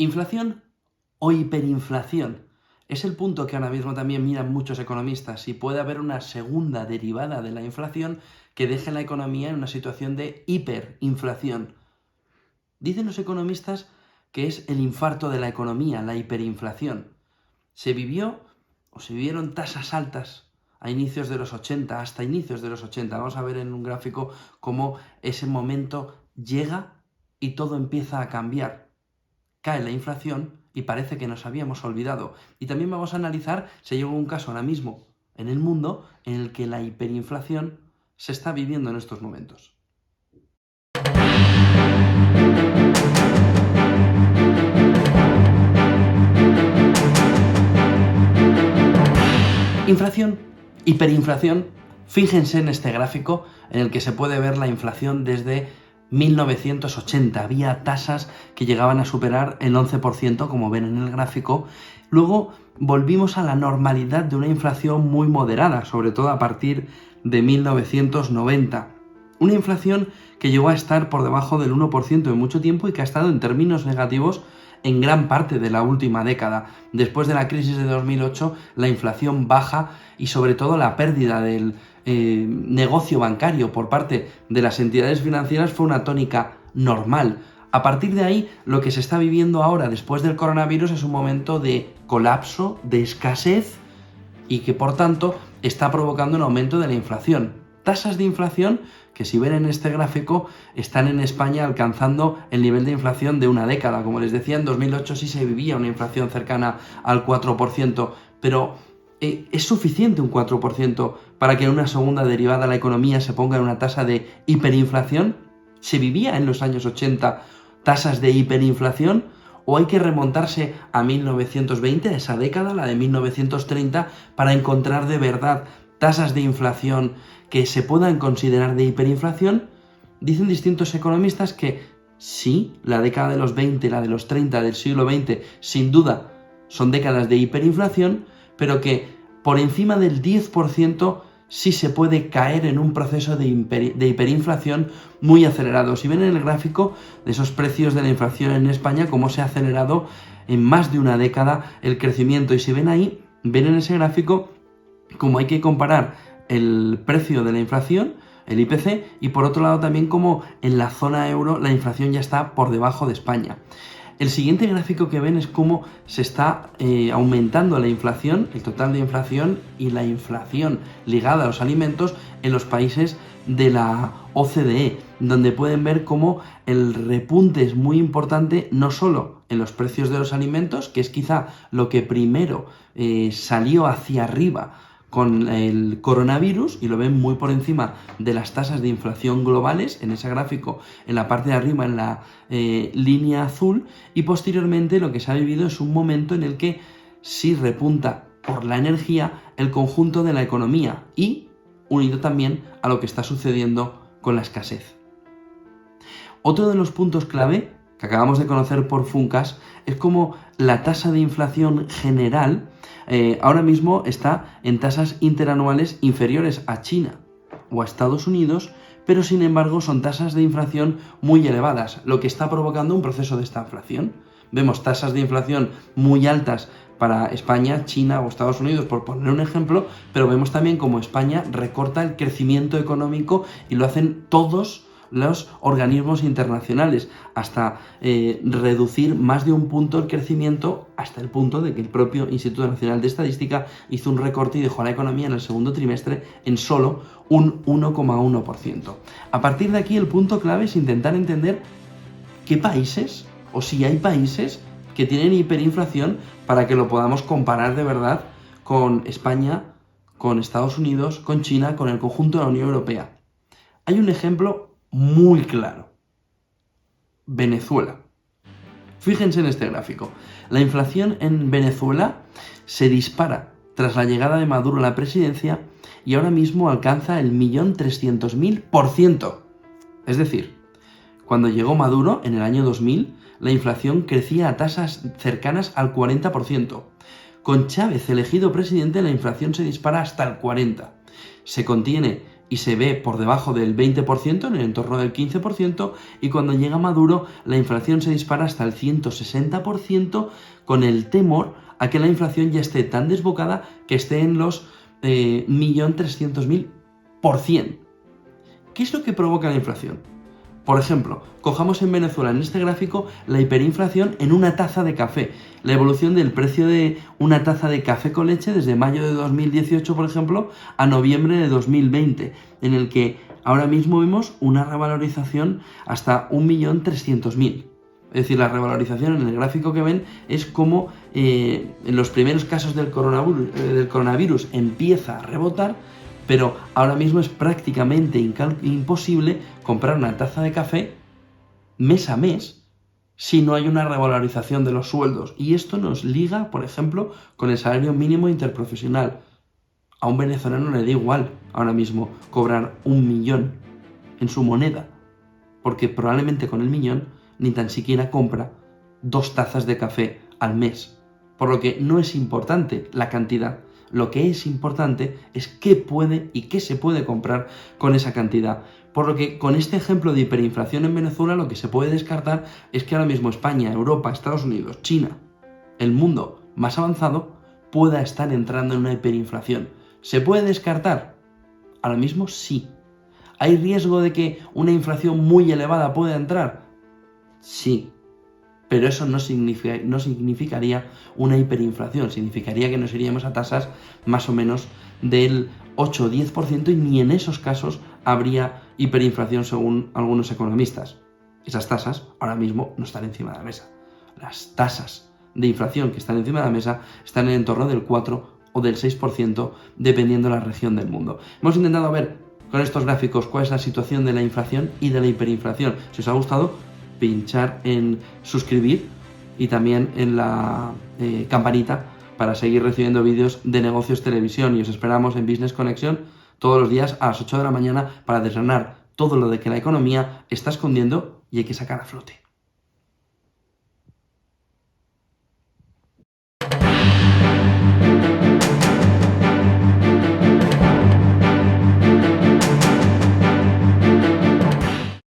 ¿Inflación o hiperinflación? Es el punto que ahora mismo también miran muchos economistas, si puede haber una segunda derivada de la inflación que deje la economía en una situación de hiperinflación. Dicen los economistas que es el infarto de la economía, la hiperinflación. Se vivieron tasas altas a inicios de los 80, hasta inicios de los 80. Vamos a ver en un gráfico cómo ese momento llega y todo empieza a cambiar. Cae la inflación y parece que nos habíamos olvidado. Y también vamos a analizar si hay algún caso ahora mismo en el mundo en el que la hiperinflación se está viviendo en estos momentos. Inflación, hiperinflación. Fíjense en este gráfico en el que se puede ver la inflación desde 1980. Había tasas que llegaban a superar el 11%, como ven en el gráfico. Luego volvimos a la normalidad de una inflación muy moderada, sobre todo a partir de 1990. Una inflación que llegó a estar por debajo del 1% en mucho tiempo y que ha estado en términos negativos en gran parte de la última década. Después de la crisis de 2008, la inflación baja y sobre todo la pérdida del negocio bancario por parte de las entidades financieras fue una tónica normal. A partir de ahí, lo que se está viviendo ahora después del coronavirus es un momento de colapso, de escasez y que por tanto está provocando un aumento de la inflación. Tasas de inflación que, si ven en este gráfico, están en España alcanzando el nivel de inflación de una década. Como les decía, en 2008 sí se vivía una inflación cercana al 4%, pero ¿es suficiente un 4% para que en una segunda derivada la economía se ponga en una tasa de hiperinflación? ¿Se vivía en los años 80 tasas de hiperinflación? ¿O hay que remontarse a 1920, esa década, la de 1930, para encontrar de verdad tasas de inflación que se puedan considerar de hiperinflación? Dicen distintos economistas que sí, la década de los 20, la de los 30 del siglo XX, sin duda son décadas de hiperinflación, pero que por encima del 10% sí se puede caer en un proceso de hiperinflación muy acelerado. Si ven en el gráfico de esos precios de la inflación en España, cómo se ha acelerado en más de una década el crecimiento. Y si ven ahí, ven en ese gráfico cómo hay que comparar el precio de la inflación, el IPC, y por otro lado también cómo en la zona euro la inflación ya está por debajo de España. El siguiente gráfico que ven es cómo se está aumentando la inflación, el total de inflación y la inflación ligada a los alimentos en los países de la OCDE, donde pueden ver cómo el repunte es muy importante no solo en los precios de los alimentos, que es quizá lo que primero salió hacia arriba con el coronavirus, y lo ven muy por encima de las tasas de inflación globales, en ese gráfico, en la parte de arriba, en la línea azul, y posteriormente lo que se ha vivido es un momento en el que sí repunta por la energía el conjunto de la economía, y unido también a lo que está sucediendo con la escasez. Otro de los puntos clave que acabamos de conocer por Funcas es como la tasa de inflación general ahora mismo está en tasas interanuales inferiores a China o a Estados Unidos, pero sin embargo son tasas de inflación muy elevadas, lo que está provocando un proceso de estanflación. Vemos tasas de inflación muy altas para España, China o Estados Unidos, por poner un ejemplo, pero vemos también cómo España recorta el crecimiento económico y lo hacen todos los organismos internacionales, hasta reducir más de un punto el crecimiento, hasta el punto de que el propio Instituto Nacional de Estadística hizo un recorte y dejó a la economía en el segundo trimestre en solo un 1,1%. A partir de aquí, el punto clave es intentar entender qué países, o si hay países que tienen hiperinflación, para que lo podamos comparar de verdad con España, con Estados Unidos, con China, con el conjunto de la Unión Europea. Hay un ejemplo muy claro: Venezuela. Fíjense en este gráfico. La inflación en Venezuela se dispara tras la llegada de Maduro a la presidencia y ahora mismo alcanza el 1.300.000%. Es decir, cuando llegó Maduro en el año 2000, la inflación crecía a tasas cercanas al 40%. Con Chávez elegido presidente, la inflación se dispara hasta el 40%. Se contiene y se ve por debajo del 20%, en el entorno del 15%, y cuando llega Maduro la inflación se dispara hasta el 160%, con el temor a que la inflación ya esté tan desbocada que esté en los 1.300.000%. ¿Qué es lo que provoca la inflación? Por ejemplo, cojamos en Venezuela en este gráfico la hiperinflación en una taza de café, la evolución del precio de una taza de café con leche desde mayo de 2018, por ejemplo, a noviembre de 2020, en el que ahora mismo vemos una revalorización hasta 1.300.000. Es decir, la revalorización en el gráfico que ven es como en los primeros casos del coronavirus empieza a rebotar, pero ahora mismo es prácticamente imposible comprar una taza de café mes a mes si no hay una revalorización de los sueldos. Y esto nos liga, por ejemplo, con el salario mínimo interprofesional. A un venezolano le da igual ahora mismo cobrar 1 millón en su moneda, porque probablemente con el millón ni tan siquiera compra 2 tazas de café al mes. Por lo que no es importante la cantidad. Lo que es importante es qué puede y qué se puede comprar con esa cantidad. Por lo que con este ejemplo de hiperinflación en Venezuela lo que se puede descartar es que ahora mismo España, Europa, Estados Unidos, China, el mundo más avanzado, pueda estar entrando en una hiperinflación. ¿Se puede descartar? Ahora mismo sí. ¿Hay riesgo de que una inflación muy elevada pueda entrar? Sí. Pero eso no significaría una hiperinflación, significaría que nos iríamos a tasas más o menos del 8 o 10% y ni en esos casos habría hiperinflación según algunos economistas. Esas tasas ahora mismo no están encima de la mesa. Las tasas de inflación que están encima de la mesa están en el entorno del 4 o del 6% dependiendo de la región del mundo. Hemos intentado ver con estos gráficos cuál es la situación de la inflación y de la hiperinflación. Si os ha gustado, pinchar en suscribir y también en la campanita para seguir recibiendo vídeos de negocios televisión, y os esperamos en Business Connection todos los días a las 8 de la mañana para desgranar todo lo de que la economía está escondiendo y hay que sacar a flote.